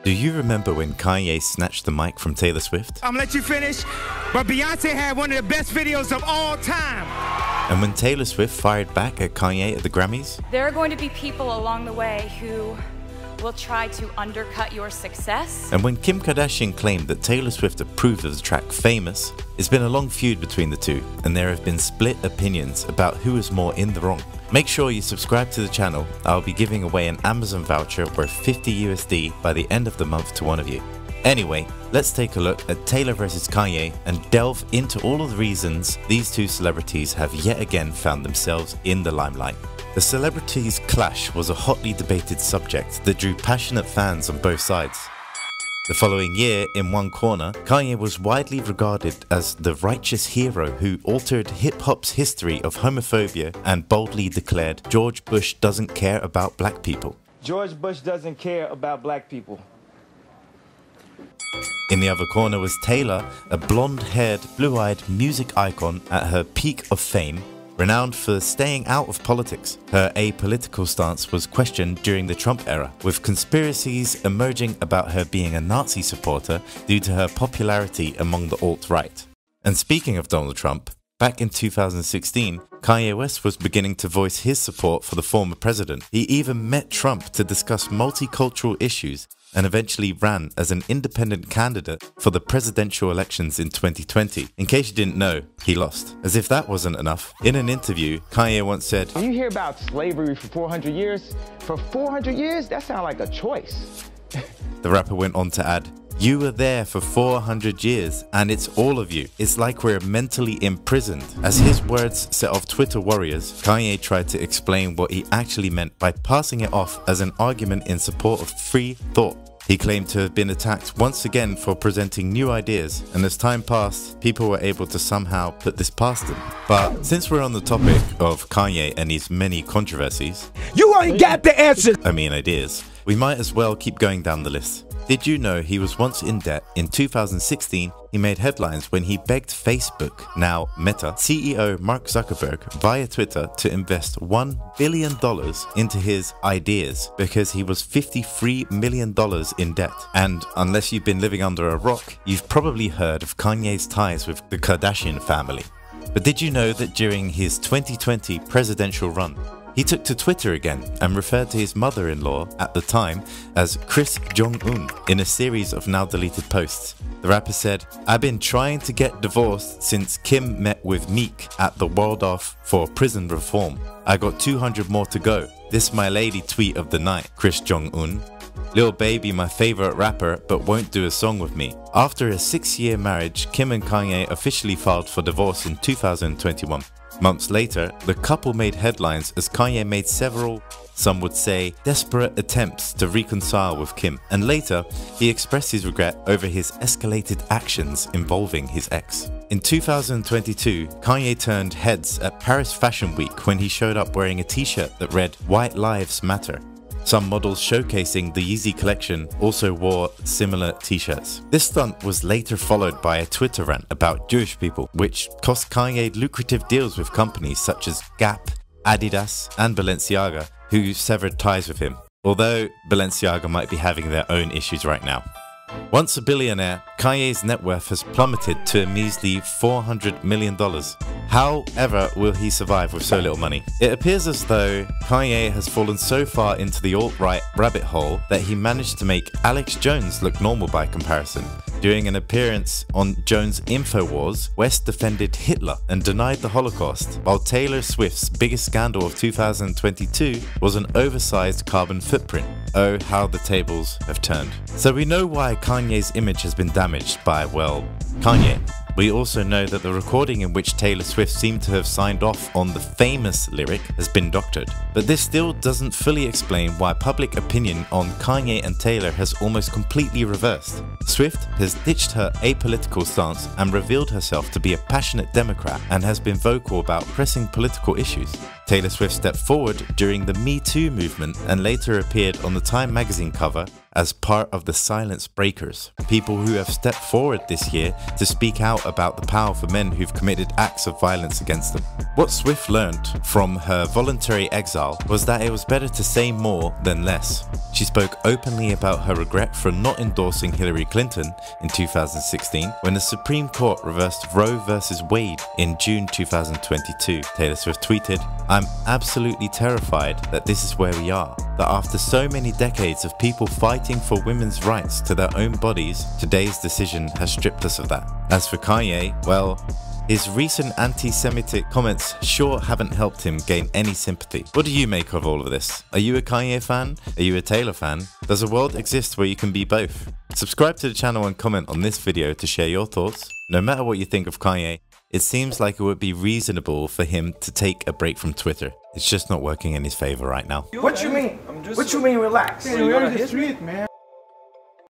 Do you remember when Kanye snatched the mic from Taylor Swift? I'm gonna let you finish, but Beyonce had one of the best videos of all time. And when Taylor Swift fired back at Kanye at the Grammys? There are going to be people along the way who will try to undercut your success. And when Kim Kardashian claimed that Taylor Swift approved of the track Famous, it's been a long feud between the two, and there have been split opinions about who is more in the wrong. Make sure you subscribe to the channel. I'll be giving away an Amazon voucher worth 50 USD by the end of the month to one of you. Anyway, let's take a look at Taylor vs Kanye and delve into all of the reasons these two celebrities have yet again found themselves in the limelight. The celebrities' clash was a hotly debated subject that drew passionate fans on both sides. The following year, in one corner, Kanye was widely regarded as the righteous hero who altered hip-hop's history of homophobia and boldly declared George Bush doesn't care about black people. George Bush doesn't care about black people. In the other corner was Taylor, a blonde-haired, blue-eyed music icon at her peak of fame, renowned for staying out of politics. Her apolitical stance was questioned during the Trump era, with conspiracies emerging about her being a Nazi supporter due to her popularity among the alt-right. And speaking of Donald Trump, back in 2016, Kanye West was beginning to voice his support for the former president. He even met Trump to discuss multicultural issues and eventually ran as an independent candidate for the presidential elections in 2020. In case you didn't know, he lost. As if that wasn't enough, in an interview, Kanye once said, When you hear about slavery for 400 years, for 400 years, that sounds like a choice. The rapper went on to add, "You were there for 400 years, and it's all of you. It's like we're mentally imprisoned." As his words set off Twitter warriors, Kanye tried to explain what he actually meant by passing it off as an argument in support of free thought. He claimed to have been attacked once again for presenting new ideas, and as time passed, people were able to somehow put this past him. But since we're on the topic of Kanye and his many controversies, You ain't got the answer. ideas, we might as well keep going down the list. Did you know he was once in debt? In 2016, he made headlines when he begged Facebook, now Meta, CEO Mark Zuckerberg via Twitter to invest $1 billion into his ideas because he was $53 million in debt. And unless you've been living under a rock, you've probably heard of Kanye's ties with the Kardashian family. But did you know that during his 2020 presidential run, he took to Twitter again and referred to his mother-in-law at the time as Kris Jong-un in a series of now deleted posts. The rapper said, "I've been trying to get divorced since Kim met with Meek at the Waldorf for prison reform. I got 200 more to go. This my lady tweet of the night, Kris Jong-un. Lil Baby my favorite rapper but won't do a song with me." After a 6-year marriage, Kim and Kanye officially filed for divorce in 2021. Months later, the couple made headlines as Kanye made several, some would say, desperate attempts to reconcile with Kim, and later he expressed his regret over his escalated actions involving his ex. In 2022, Kanye turned heads at Paris Fashion Week when he showed up wearing a t-shirt that read "White Lives Matter." Some models showcasing the Yeezy collection also wore similar t-shirts. This stunt was later followed by a Twitter rant about Jewish people, which cost Kanye lucrative deals with companies such as Gap, Adidas, and Balenciaga, who severed ties with him. Although Balenciaga might be having their own issues right now. Once a billionaire, Kanye's net worth has plummeted to a measly $400 million. How ever will he survive with so little money? It appears as though Kanye has fallen so far into the alt-right rabbit hole that he managed to make Alex Jones look normal by comparison. During an appearance on Jones' InfoWars, West defended Hitler and denied the Holocaust, while Taylor Swift's biggest scandal of 2022 was an oversized carbon footprint. Oh, how the tables have turned. So we know why Kanye's image has been damaged by, well, Kanye. We also know that the recording in which Taylor Swift seemed to have signed off on the famous lyric has been doctored. But this still doesn't fully explain why public opinion on Kanye and Taylor has almost completely reversed. Swift has ditched her apolitical stance and revealed herself to be a passionate Democrat and has been vocal about pressing political issues. Taylor Swift stepped forward during the Me Too movement and later appeared on the Time magazine cover as part of the silence breakers, people who have stepped forward this year to speak out about the powerful men who've committed acts of violence against them. What Swift learned from her voluntary exile was that it was better to say more than less. She spoke openly about her regret for not endorsing Hillary Clinton in 2016 when the Supreme Court reversed Roe vs. Wade in June 2022. Taylor Swift tweeted, "I'm absolutely terrified that this is where we are, that after so many decades of people fighting for women's rights to their own bodies, today's decision has stripped us of that." As for Kanye, well, his recent anti-Semitic comments sure haven't helped him gain any sympathy. What do you make of all of this? Are you a Kanye fan? Are you a Taylor fan? Does a world exist where you can be both? Subscribe to the channel and comment on this video to share your thoughts. No matter what you think of Kanye, it seems like it would be reasonable for him to take a break from Twitter. It's just not working in his favor right now. What you mean? What you mean relax? We're in the street, man.